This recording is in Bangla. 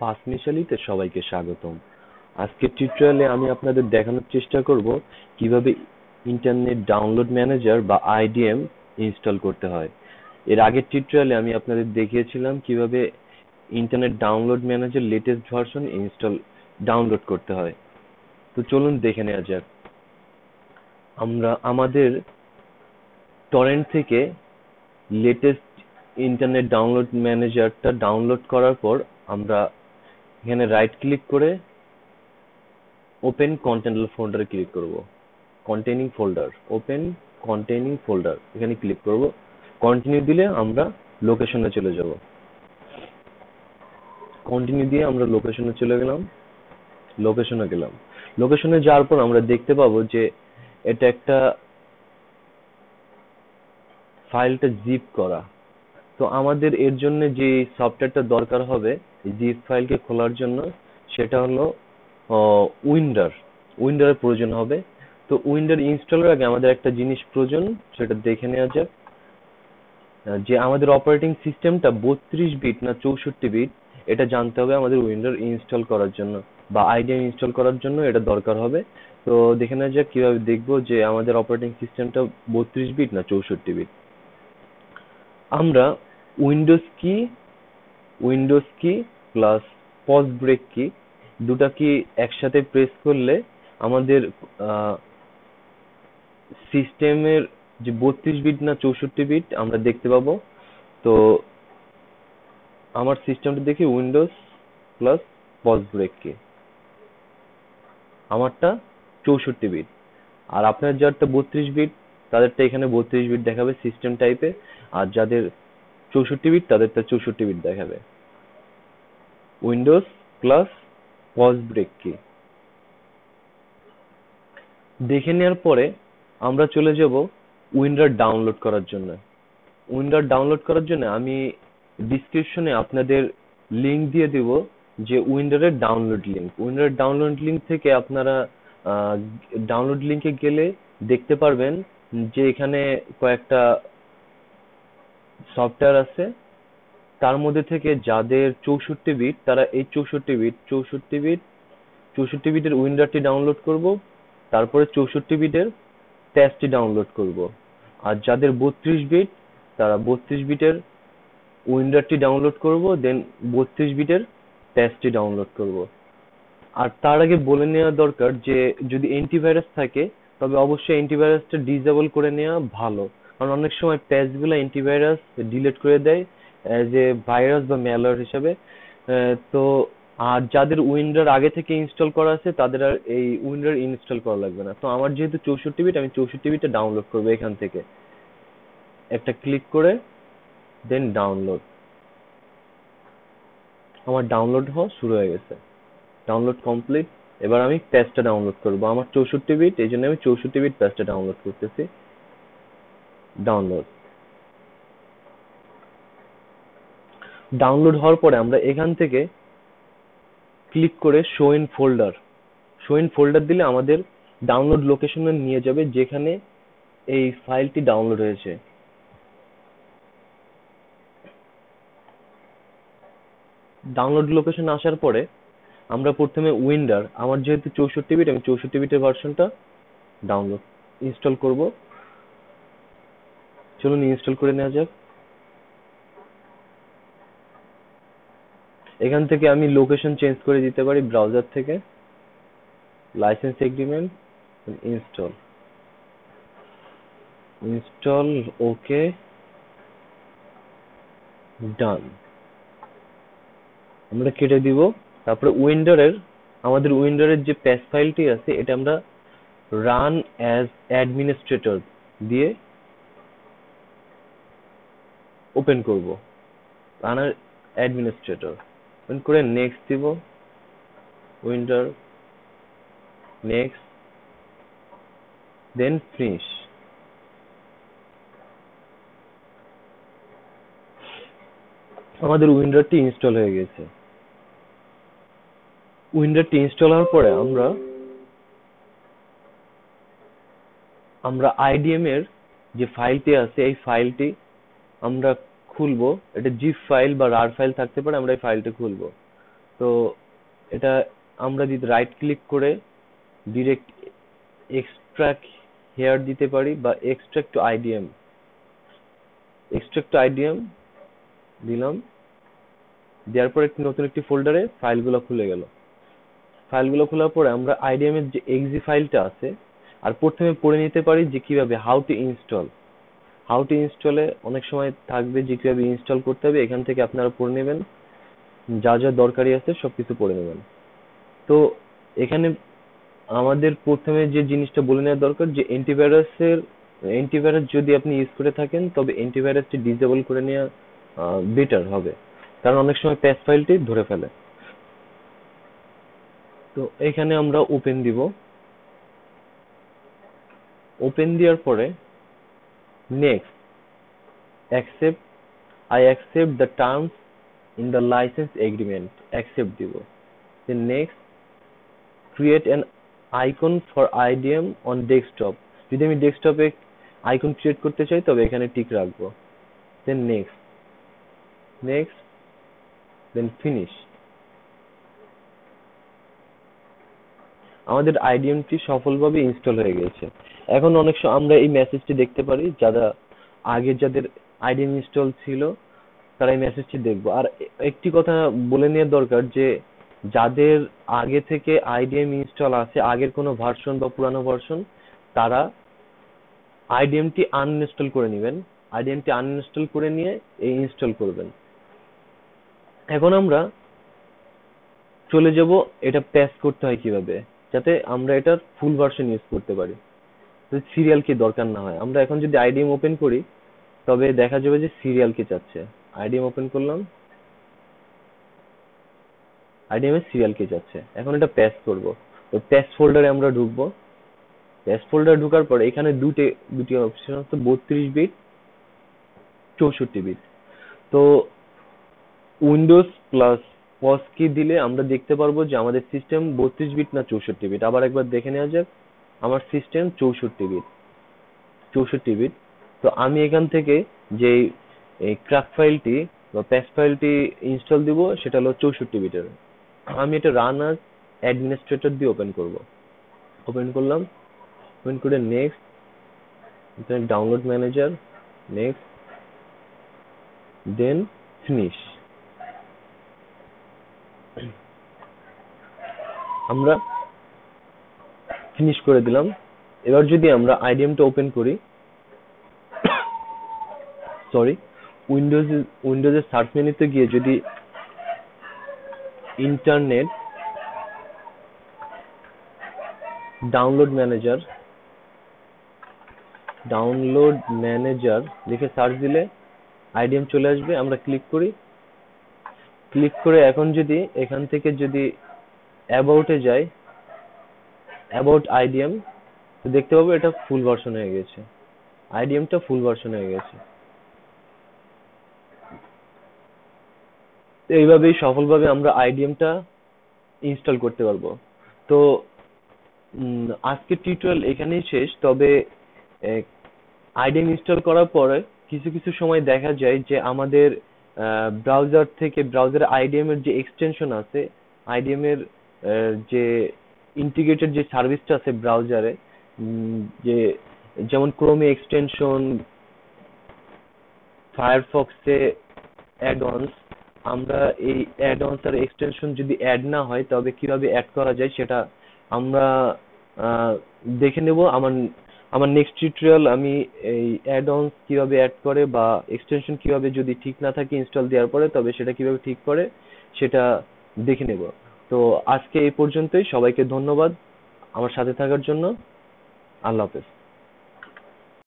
পাঁচমিশালিতে সবাইকে স্বাগতম। আজকের টিউটোরিয়ালে আমি আপনাদের দেখানোর চেষ্টা করব কিভাবে ইন্টারনেট ডাউনলোড ম্যানেজার বা আইডিএম ইনস্টল করতে হয়। এর আগের টিউটোরিয়ালে আমি আপনাদের দেখিয়েছিলাম কিভাবে internet download manager latest version download করতে হয়। তো চলুন দেখে নেওয়া যাক। আমরা আমাদের টরেন্ট থেকে লেটেস্ট ইন্টারনেট ডাউনলোড ম্যানেজারটা ডাউনলোড করার পর আমরা এখানে রাইট ক্লিক করে ওপেন কন্টেনার ফোল্ডারে ক্লিক করব। Containing folder, open containing folder এখানে ক্লিক করব। কন্টিনিউ দিলে আমরা লোকেশনে চলে যাব। কন্টিনিউ দিয়ে আমরা লোকেশনে চলে গেলাম। লোকেশনে যাওয়ার পর আমরা দেখতে পাবো যে এটা একটা ফাইলটা জিপ করা। তো আমাদের এর জন্য যে সফটওয়্যারটা দরকার হবে জিপ ফাইলকে খোলার জন্য সেটা হলো উইন্ডারের প্রয়োজন হবে। তো উইন্ডার ইনস্টলের আগে আমাদের একটা জিনিস প্রয়োজন, সেটা দেখে নেওয়া যাক। যে আমাদের অপারেটিং সিস্টেমটা 32 বিট না 64 বিট এটা জানতে হবে আমাদের উইন্ডার ইনস্টল করার জন্য বা আইডিএম ইনস্টল করার জন্য এটা দরকার হবে। তো দেখে নেওয়া যাক কিভাবে দেখবো যে আমাদের অপারেটিং সিস্টেমটা 32 বিট না 64 বিট। আমরা উইন্ডোজ কি প্লাস পজ ব্রেক কি দুটা কি একসাথে প্রেস করলে আমাদের সিস্টেমের যে 32 বিট না 64 বিট আমরা দেখতে পাবো। তো আমার সিস্টেমটা দেখি উইন্ডোজ প্লাস পজ ব্রেক কি, আমারটা 64 বিট। আর আপনার যারটা 32 বিট তাদেরটা এখানে 32 বিট দেখাবে সিস্টেম টাইপে, আর যাদের 64 বিট তাদেরটা 64 বিট দেখাবে। উইন্ডোজ প্লাস পজ ব্রেক কি দেখে নেওয়ার পরে আমরা চলে যাব উইন্ডার ডাউনলোড করার জন্য। আমি ডিসক্রিপশনে আপনাদের লিংক দিয়ে দেব, যে উইন্ডারের ডাউনলোড লিংক থেকে আপনারা ডাউনলোড লিংকে গেলে দেখতে পারবেন যে এখানে কয়েকটা সফটওয়্যার আছে। তার মধ্যে থেকে যাদের 64 বিট তারা এই 64 বিটের উইন্ডারটি ডাউনলোড করব, তারপরে 64 বিটের প্যাচটি ডাউনলোড করব। আর যাদের 32 বিট তারা 32 বিটের উইন্ডারটি ডাউনলোড করব, দেন 32 বিটের প্যাচটি ডাউনলোড করব। আর তার আগে বলে নেওয়া দরকার যে যদি অ্যান্টিভাইরাস থাকে তবে অবশ্যই অ্যান্টিভাইরাসটা ডিসেবল করে নেওয়া ভালো, কারণ অনেক সময় প্যাচগুলো অ্যান্টিভাইরাস ডিলিট করে দেয় অ্যাজ এ ভাইরাস বা ম্যালওয়্যার হিসাবে। তো আর যাদের উইন্ডার আগে থেকে ইনস্টল করা আছে তাদের আর এই উইন্ডার ইনস্টল করা লাগবে না। তো আমার যেহেতু 64 বিট, আমি 64 বিটে ডাউনলোড করবো। এখান থেকে একটা ক্লিক করে দেন ডাউনলোড। আমার ডাউনলোড হওয়া শুরু হয়ে গেছে, ডাউনলোড কমপ্লিট। এবার আমি প্যাচটা ডাউনলোড করব। আমার 64 বিট, এই জন্য আমি 64 বিট প্যাচটা ডাউনলোড করতেছি। ডাউনলোড হওয়ার পরে আমরা এখান থেকে ক্লিক করে শো ইন ফোল্ডার দিলে আমাদের ডাউনলোড লোকেশনে নিয়ে যাবে যেখানে এই ফাইলটি ডাউনলোড হয়েছে। ডাউনলোড লোকেশন আসার পরে আমরা প্রথমে আমার যেহেতু 64 বিট, আমি 64 বিটের ভার্সনটা ডাউনলোড ইনস্টল করব। চলুন ইনস্টল করে নেওয়া যাক। এখান থেকে আমি লোকেশন চেঞ্জ করে দিতে পারি ব্রাউজার থেকে। লাইসেন্স এগ্রিমেন্ট, ইনস্টল ওকে, ডান। আমরা কেটে দিব। তারপরে আমাদের উইন্ডারের যে প্যাচ ফাইলটি আছে এটা আমরা রান অ্যাজ অ্যাডমিনিস্ট্রেটর দিয়ে ওপেন করব। রান অ্যাডমিনিস্ট্রেটর ওপেন করে নেক্সট দিব। WinRAR, next, then finish. আমাদের উইন্ডারটি ইনস্টল হয়ে গেছে। উইন্ডারটি ইনস্টল হওয়ার পরে আমরা আইডিএম এর যে ফাইলটি আছে এই ফাইলটি আমরা খুলবো। এটা জিপ ফাইল বা রার ফাইল থাকতে পারে, আমরা এই ফাইলটা খুলবো। তো এটা আমরা যদি রাইট ক্লিক করে ডিরেক্ট এক্সট্রাক্ট হেয়ার দিতে পারি বা এক্সট্রাক্ট টু আইডিএম দিলাম, দেওয়ার পর নতুন একটি ফোল্ডারে ফাইলগুলো খুলে গেল। ফাইলগুলো খোলার পরে আমরা আইডিএম এর যে এক্সি ফাইলটা আছে আর প্রথমে পড়ে নিতে পারি যে কিভাবে হাউ টু ইনস্টলে অনেক সময় থাকবে যে কিভাবে ইনস্টল করতে হবে, এখান থেকে আপনারা পড়ে নেবেন, যা যা দরকারি আছে সবকিছু পড়ে নেবেন। তো এখানে আমাদের প্রথমে যে জিনিসটা বলে নেওয়া দরকার যে অ্যান্টিভাইরাস যদি আপনি ইউজ করে থাকেন তবে অ্যান্টিভাইরাসটি ডিসেবল করে নেওয়া বেটার হবে, কারণ অনেক সময় প্যাচ ফাইলটি ধরে ফেলে। তো এখানে আমরা ওপেন দিব। ওপেন দেওয়ার পরে next accept I accept the terms in the license agreement, accept দিব। then next create an icon for IDM on desktop, যদি আমি ডেস্কটপে আইকন ক্রিয়েট করতে চাই তবে এখানে টিক রাখবো। then next then finish। আমাদের আইডিএমটি সফলভাবে ইনস্টল হয়ে গেছে। এখন অনেক সময় আমরা এই মেসেজটি দেখতে পারি, যাদের আইডিএম ইনস্টল ছিল তারা এই মেসেজটি দেখবো। আর একটি কথা বলে নেওয়া দরকার যে যাদের আগে থেকে আইডিএম ইনস্টল আছে, আগের কোনো ভার্সন বা পুরানো ভার্সন, তারা আইডিএমটি আনইনস্টল করে নেবেন। আইডিএমটি আনইনস্টল করে নিয়ে এই ইনস্টল করবেন। এখন আমরা চলে যাব এটা প্যাচ করতে হয় কিভাবে, যাতে আমরা এটার ফুল ভার্সন ইউজ করতে পারি, সিরিয়াল কি দরকার না হয়। আমরা এখন যদি আইডিএম ওপেন করি তবে দেখা যাবে যে সিরিয়াল কি চাচ্ছে। আইডিএম ওপেন করলাম, আইডিএম এর সিরিয়াল কি চাচ্ছে। এখন এটা প্যাচ করব। তো প্যাচ ফোল্ডারে আমরা ঢুকবো। প্যাচ ফোল্ডারে ঢোকার পরে এখানে দুটি অপশন আছে, 32 বিট, 64 বিট। তো উইন্ডোজ প্লাস পজ কি দিলে আমরা দেখতে পারবো যে আমাদের সিস্টেম 32 বিট না 64 বিট। আবার একবার দেখে নেওয়া যাক। আমার সিস্টেম 64 বিট। তো আমি এখান থেকে যে ক্র্যাক ফাইলটি বা প্যাচ ফাইলটি ইনস্টল দিব সেটা হলো 64 বিটের। আমি এটা রান আজ অ্যাডমিনিস্ট্রেটর দিয়ে ওপেন করব। ওপেন করলাম, ওপেন করে next, download manager, next, then finish. আমরা ফিনিশ করে দিলাম। এবার যদি আমরা আইডিএমটা ওপেন করি, উইন্ডোজের সার্চ মেনুতে গিয়ে যদি ইন্টারনেট ডাউনলোড ম্যানেজার লিখে সার্চ দিলে আইডিএম চলে আসবে। আমরা ক্লিক করে এখন যদি এখান থেকে যদি অ্যাবাউটে যাই, অ্যাবাউট আইডিএম, তো দেখতে পাবো এটা ফুল ভার্সন হয়ে গেছে। আইডিএমটা ফুল ভার্সন হয়ে গেছে। এইভাবেই সফলভাবে আমরা আইডিএমটা ইনস্টল করতে পারবো। তো আজকের টিউটোরিয়াল এখানেই শেষ। তবে আইডিএম ইনস্টল করার পরে কিছু সময় দেখা যায় যে আমাদের ব্রাউজারে আইডিএম এর যে এক্সটেনশন আছে, আইডিএম এর যে ইন্টিগ্রেটেড যে সার্ভিসটা আছে ব্রাউজারে, যে যেমন ক্রোমে এক্সটেনশন, ফায়ারফক্সে অ্যাড-অনস, আমরা এই অ্যাড-অনস আর এক্সটেনশন যদি অ্যাড না হয় তবে কিভাবে অ্যাড করা যায় সেটা আমরা দেখে নেব। আমার নেক্সট টিউটোরিয়াল আমি এই অ্যাড-অনস কিভাবে অ্যাড করে বা এক্সটেনশন কিভাবে যদি ঠিক না থাকে ইনস্টল দেওয়ার পরে তবে সেটা কিভাবে ঠিক করে সেটা দেখে নেব। তো আজকে এই পর্যন্তই। সবাইকে ধন্যবাদ আমার সাথে থাকার জন্য। আল্লাহ হাফেজ।